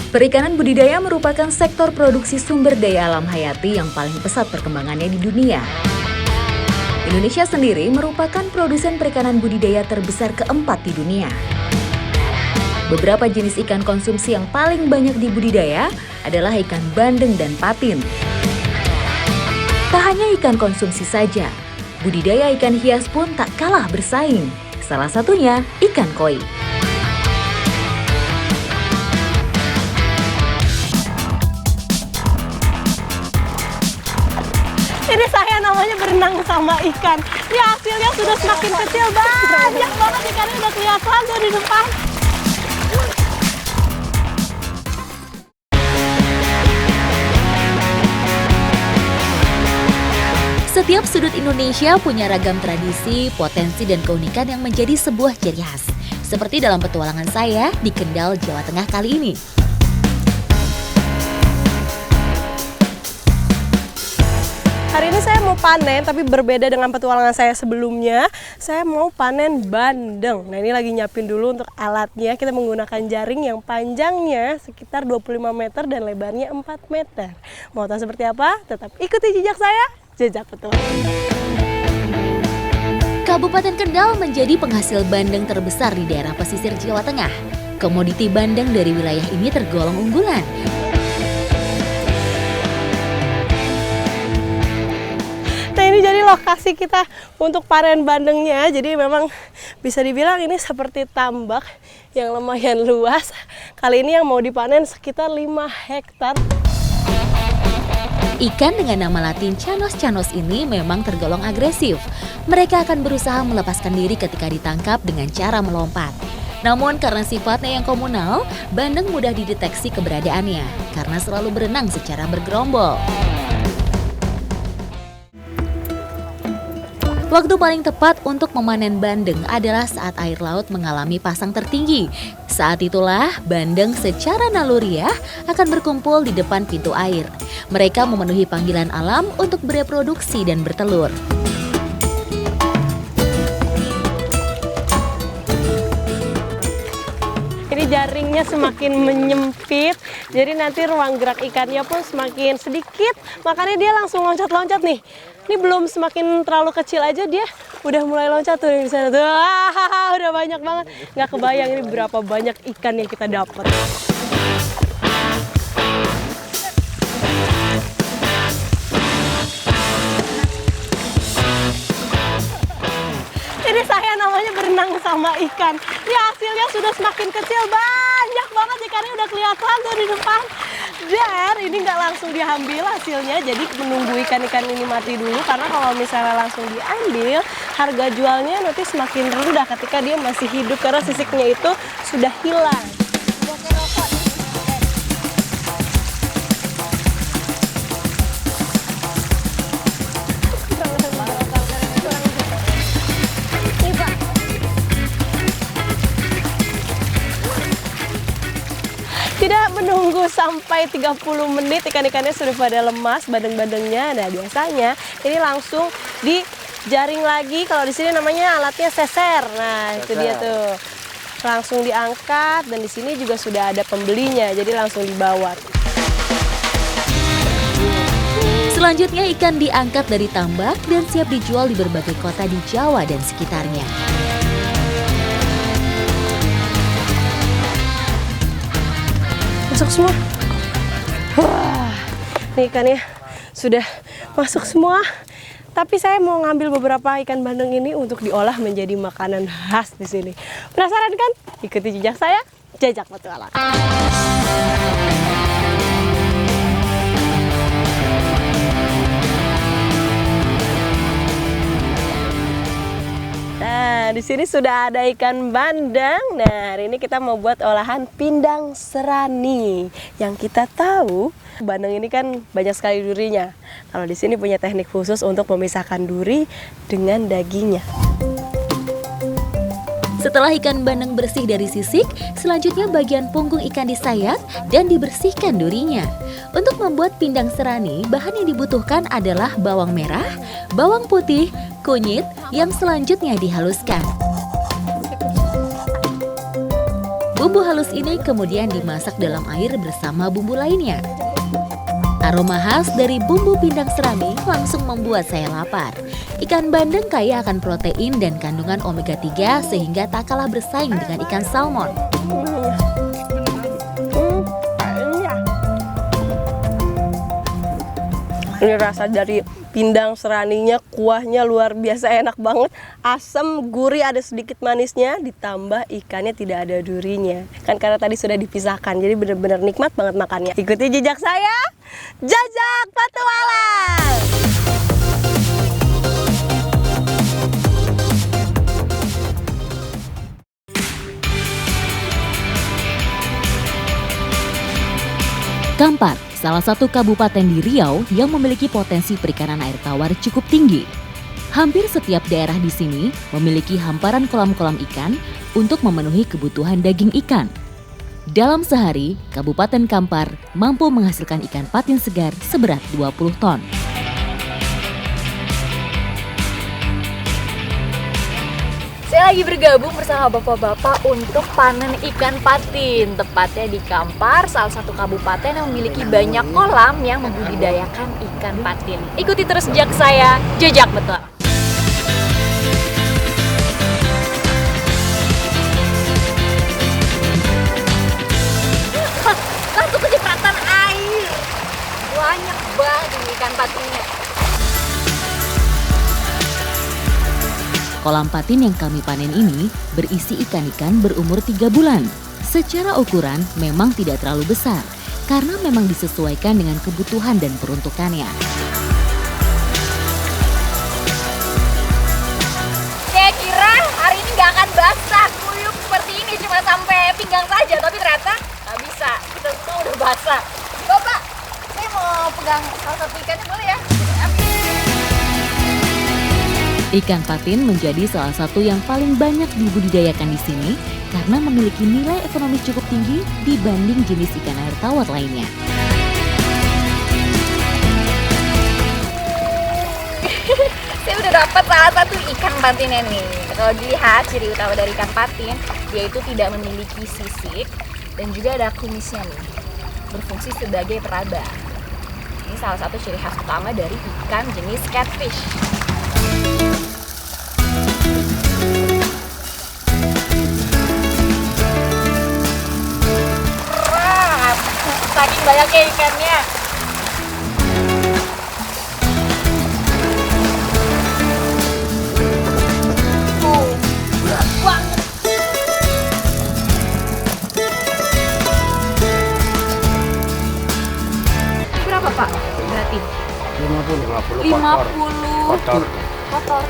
Perikanan budidaya merupakan sektor produksi sumber daya alam hayati yang paling pesat perkembangannya di dunia. Indonesia sendiri merupakan produsen perikanan budidaya terbesar keempat di dunia. Beberapa jenis ikan konsumsi yang paling banyak dibudidaya adalah ikan bandeng dan patin. Tak hanya ikan konsumsi saja, budidaya ikan hias pun tak kalah bersaing. Salah satunya ikan koi. Ini saya namanya berenang sama ikan. Ini hasilnya sudah semakin kecil, banyak banget ikannya udah kelihatan tuh di depan. Setiap sudut Indonesia punya ragam tradisi, potensi, dan keunikan yang menjadi sebuah ciri khas. Seperti dalam petualangan saya di Kendal, Jawa Tengah kali ini. Hari ini saya mau panen, tapi berbeda dengan petualangan saya sebelumnya. Saya mau panen bandeng. Nah, ini lagi nyiapin dulu untuk alatnya. Kita menggunakan jaring yang panjangnya sekitar 25 meter dan lebarnya 4 meter. Mau tahu seperti apa? Tetap ikuti jejak saya, jejak petualangan. Kabupaten Kendal menjadi penghasil bandeng terbesar di daerah pesisir Jawa Tengah. Komoditi bandeng dari wilayah ini tergolong unggulan. Nah, ini jadi lokasi kita untuk panen bandengnya. Jadi memang bisa dibilang ini seperti tambak yang lumayan luas. Kali ini yang mau dipanen sekitar 5 hektar. Ikan dengan nama latin Canos ini memang tergolong agresif. Mereka akan berusaha melepaskan diri ketika ditangkap dengan cara melompat. Namun karena sifatnya yang komunal, bandeng mudah dideteksi keberadaannya karena selalu berenang secara bergerombol. Waktu paling tepat untuk memanen bandeng adalah saat air laut mengalami pasang tertinggi. Saat itulah bandeng secara naluriah akan berkumpul di depan pintu air. Mereka memenuhi panggilan alam untuk bereproduksi dan bertelur. Ini jaringnya semakin menyempit, jadi nanti ruang gerak ikannya pun semakin sedikit. Makanya dia langsung loncat-loncat nih. Ini belum semakin terlalu kecil aja dia udah mulai loncat tuh di sana tuh. Udah banyak banget. Nggak kebayang ini berapa banyak ikan yang kita dapat. Ini saya namanya berenang sama ikan. Ini hasilnya sudah semakin kecil, banyak banget ikannya udah kelihatan tuh di depan. Dan ini nggak langsung diambil hasilnya, jadi menunggu ikan-ikan ini mati dulu. Karena kalau misalnya langsung diambil, harga jualnya nanti semakin rendah ketika dia masih hidup. Karena sisiknya itu sudah hilang. Tidak menunggu sampai 30 menit ikan-ikannya sudah pada lemas bandeng-bandengnya. Nah, biasanya ini langsung dijaring lagi. Kalau di sini namanya alatnya seser. Nah, itu dia tuh. Langsung diangkat dan di sini juga sudah ada pembelinya. Jadi langsung dibawa. Selanjutnya ikan diangkat dari tambak dan siap dijual di berbagai kota di Jawa dan sekitarnya. Masuk semua. Wah, ini ikannya sudah masuk semua. Tapi saya mau ngambil beberapa ikan bandeng ini untuk diolah menjadi makanan khas di sini. Penasaran kan? Ikuti jejak saya, jejak petualangan. Nah, di sini sudah ada ikan bandeng. Nah, hari ini kita mau buat olahan pindang serani. Yang kita tahu, bandeng ini kan banyak sekali durinya. Kalau di sini punya teknik khusus untuk memisahkan duri dengan dagingnya. Setelah ikan bandeng bersih dari sisik, selanjutnya bagian punggung ikan disayat dan dibersihkan durinya. Untuk membuat pindang serani, bahan yang dibutuhkan adalah bawang merah, bawang putih, kunyit yang selanjutnya dihaluskan. Bumbu halus ini kemudian dimasak dalam air bersama bumbu lainnya. Aroma khas dari bumbu pindang serami langsung membuat saya lapar. Ikan bandeng kaya akan protein dan kandungan omega 3 sehingga tak kalah bersaing dengan ikan salmon. Ini rasa dari pindang seraninya, kuahnya luar biasa enak banget. Asam, gurih, ada sedikit manisnya, ditambah ikannya tidak ada durinya. Kan karena tadi sudah dipisahkan, jadi benar-benar nikmat banget makannya. Ikuti jejak saya, Jajak Petualang! Kampar, salah satu kabupaten di Riau yang memiliki potensi perikanan air tawar cukup tinggi. Hampir setiap daerah di sini memiliki hamparan kolam-kolam ikan untuk memenuhi kebutuhan daging ikan. Dalam sehari, Kabupaten Kampar mampu menghasilkan ikan patin segar seberat 20 ton. Saya lagi bergabung bersama bapak-bapak untuk panen ikan patin, tepatnya di Kampar, salah satu kabupaten yang memiliki banyak kolam yang membudidayakan ikan patin. Ikuti terus jejak saya, Jejak Petualang. Langsung kecepatan air, banyak banget ini ikan patinnya. Kolam patin yang kami panen ini berisi ikan-ikan berumur 3 bulan. Secara ukuran memang tidak terlalu besar, karena memang disesuaikan dengan kebutuhan dan peruntukannya. Saya kira hari ini nggak akan basah, kuyup seperti ini, cuma sampai pinggang saja, tapi ternyata nggak bisa, kita semua udah basah. Bapak, saya mau pegang salah satu ikannya, boleh ya? Ikan patin menjadi salah satu yang paling banyak dibudidayakan di sini karena memiliki nilai ekonomi cukup tinggi dibanding jenis ikan air tawar lainnya. Saya udah dapat salah satu ikan patinnya nih. Kalau dilihat ciri utama dari ikan patin, yaitu tidak memiliki sisik dan juga ada kumisnya nih, berfungsi sebagai peraba. Ini salah satu ciri khas utama dari ikan jenis catfish. Saking banyaknya ikannya. Berat banget. Berapa Pak? Berarti 50 kotor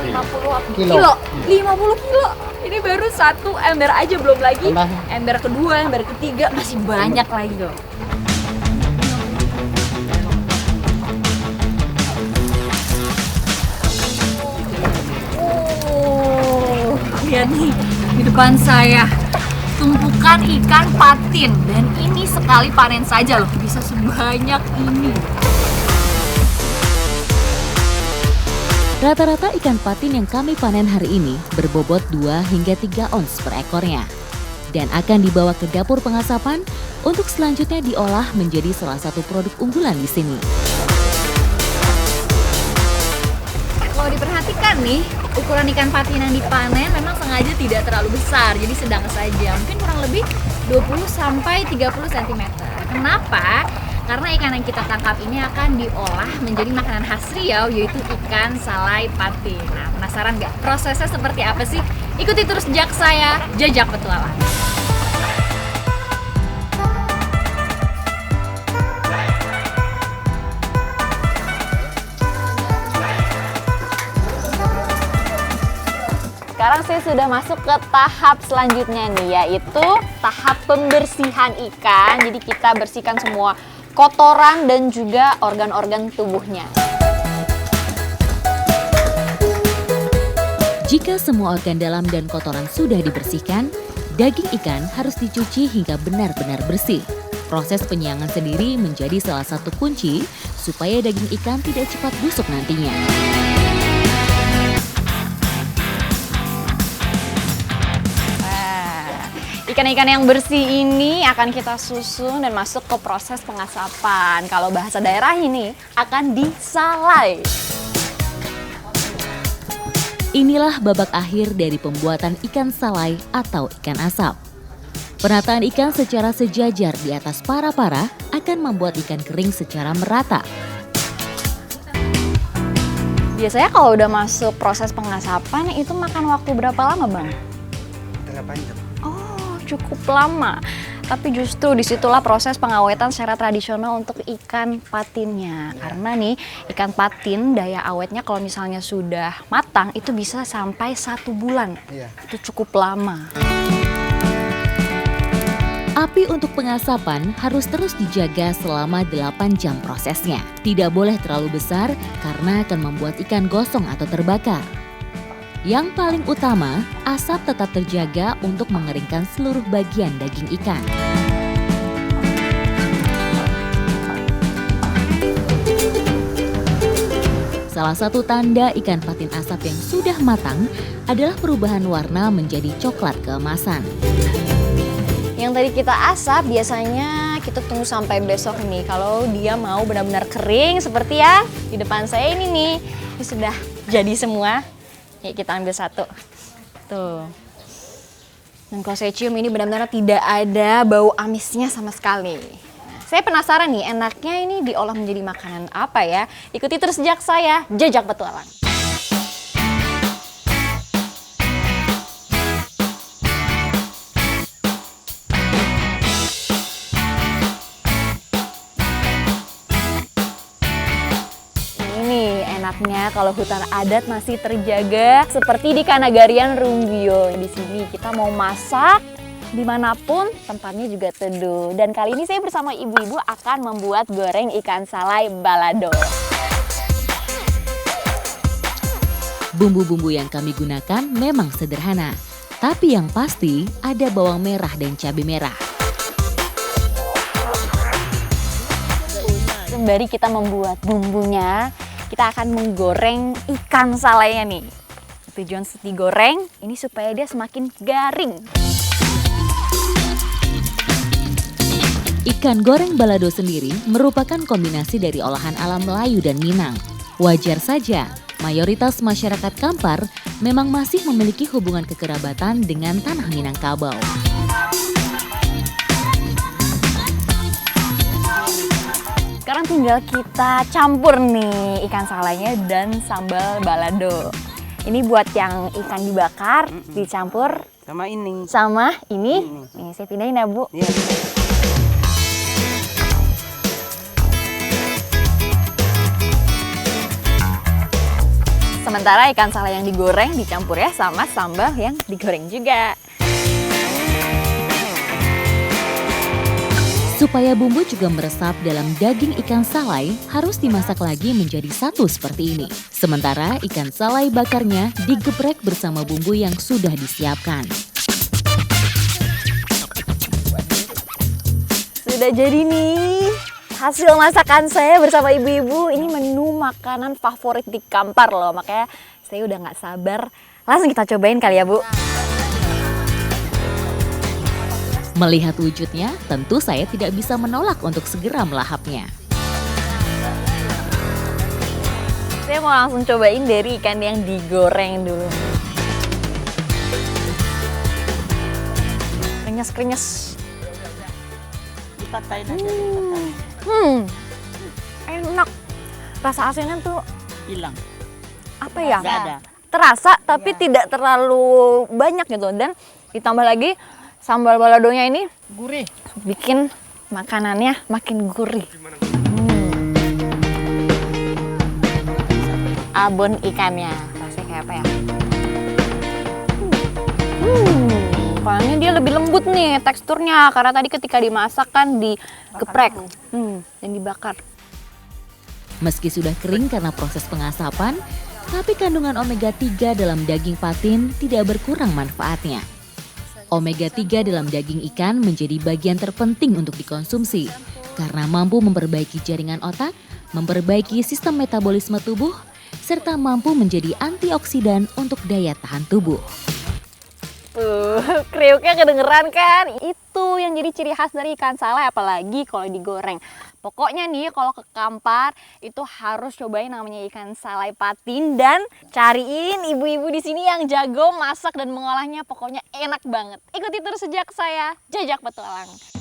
50 kilo. 50 kilo. Ini baru satu ember aja, belum lagi ember kedua, ember ketiga, masih banyak lagi loh. Lihat nih di depan saya tumpukan ikan patin, dan ini sekali panen saja loh bisa sebanyak ini. Rata-rata ikan patin yang kami panen hari ini berbobot 2 hingga 3 ons per ekornya dan akan dibawa ke dapur pengasapan untuk selanjutnya diolah menjadi salah satu produk unggulan di sini. Kalau diperhatikan nih, ukuran ikan patin yang dipanen memang sengaja tidak terlalu besar, jadi sedang saja, mungkin kurang lebih 20-30 cm. Kenapa? Karena ikan yang kita tangkap ini akan diolah menjadi makanan khas Riau, yaitu ikan salai patin. Nah, penasaran nggak prosesnya seperti apa sih? Ikuti terus jejak saya, Jejak Petualang. Sekarang saya sudah masuk ke tahap selanjutnya nih, yaitu tahap pembersihan ikan. Jadi kita bersihkan semua kotoran dan juga organ-organ tubuhnya. Jika semua organ dalam dan kotoran sudah dibersihkan, daging ikan harus dicuci hingga benar-benar bersih. Proses penyiangan sendiri menjadi salah satu kunci supaya daging ikan tidak cepat busuk nantinya. Ikan-ikan yang bersih ini akan kita susun dan masuk ke proses pengasapan. Kalau bahasa daerah ini akan disalai. Inilah babak akhir dari pembuatan ikan salai atau ikan asap. Penataan ikan secara sejajar di atas para-para akan membuat ikan kering secara merata. Biasanya kalau udah masuk proses pengasapan itu makan waktu berapa lama, Bang? 8 jam. Oh, cukup lama. Tapi justru disitulah proses pengawetan secara tradisional untuk ikan patinnya. Karena nih ikan patin daya awetnya kalau misalnya sudah matang itu bisa sampai 1 bulan. Iya. Itu cukup lama. Api untuk pengasapan harus terus dijaga selama 8 jam prosesnya. Tidak boleh terlalu besar karena akan membuat ikan gosong atau terbakar. Yang paling utama, asap tetap terjaga untuk mengeringkan seluruh bagian daging ikan. Salah satu tanda ikan patin asap yang sudah matang adalah perubahan warna menjadi coklat keemasan. Yang tadi kita asap biasanya kita tunggu sampai besok nih. Kalau dia mau benar-benar kering seperti ya di depan saya ini nih. Ini sudah jadi semua. Yuk kita ambil satu. Tuh. Dan kalau saya cium ini benar-benar tidak ada bau amisnya sama sekali. Nah, saya penasaran nih enaknya ini diolah menjadi makanan apa ya? Ikuti terus jejak saya, Jejak Petualang. Enaknya kalau hutan adat masih terjaga seperti di Kanagarian Rumbio. Di sini kita mau masak dimanapun tempatnya juga teduh. Dan kali ini saya bersama ibu-ibu akan membuat goreng ikan salai balado. Bumbu-bumbu yang kami gunakan memang sederhana, tapi yang pasti ada bawang merah dan cabai merah. Sembari kita membuat bumbunya, kita akan menggoreng ikan salainya nih. Tujuan digoreng ini supaya dia semakin garing. Ikan goreng balado sendiri merupakan kombinasi dari olahan alam Melayu dan Minang. Wajar saja, mayoritas masyarakat Kampar memang masih memiliki hubungan kekerabatan dengan tanah Minangkabau. Sekarang tinggal kita campur nih ikan salainya dan sambal balado. Ini buat yang ikan dibakar, dicampur Sama ini. sama ini. Nih, saya pindahin ya, Bu. Iya. Sementara ikan salai yang digoreng dicampur ya sama sambal yang digoreng juga. Supaya bumbu juga meresap dalam daging ikan salai, harus dimasak lagi menjadi satu seperti ini. Sementara ikan salai bakarnya digeprek bersama bumbu yang sudah disiapkan. Sudah jadi nih hasil masakan saya bersama ibu-ibu. Ini menu makanan favorit di Kampar loh. Makanya saya udah nggak sabar. Langsung kita cobain kali ya, Bu. Melihat wujudnya, tentu saya tidak bisa menolak untuk segera melahapnya. Saya mau langsung cobain dari ikan yang digoreng dulu. Krenyes-krenyes. Dipatahin aja. Enak. Rasa asinnya tuh Hilang. apa ya? Nggak ada. Terasa tapi tidak terlalu banyak gitu. Dan ditambah lagi sambal baladonya ini Gurih. bikin makanannya makin gurih. Abon ikannya, rasanya kayak apa ya? Kayaknya dia lebih lembut nih teksturnya karena tadi ketika dimasak kan digeprek dan dibakar. Meski sudah kering karena proses pengasapan, tapi kandungan omega 3 dalam daging patin tidak berkurang manfaatnya. Omega 3 dalam daging ikan menjadi bagian terpenting untuk dikonsumsi karena mampu memperbaiki jaringan otak, memperbaiki sistem metabolisme tubuh, serta mampu menjadi antioksidan untuk daya tahan tubuh. Tuh, kriuknya kedengeran kan? Itu yang jadi ciri khas dari ikan salai, apalagi kalau digoreng. Pokoknya nih kalau ke Kampar itu harus cobain namanya ikan salai patin dan cariin ibu-ibu di sini yang jago masak dan mengolahnya, pokoknya enak banget. Ikuti terus jejak saya, Jajak Petualang.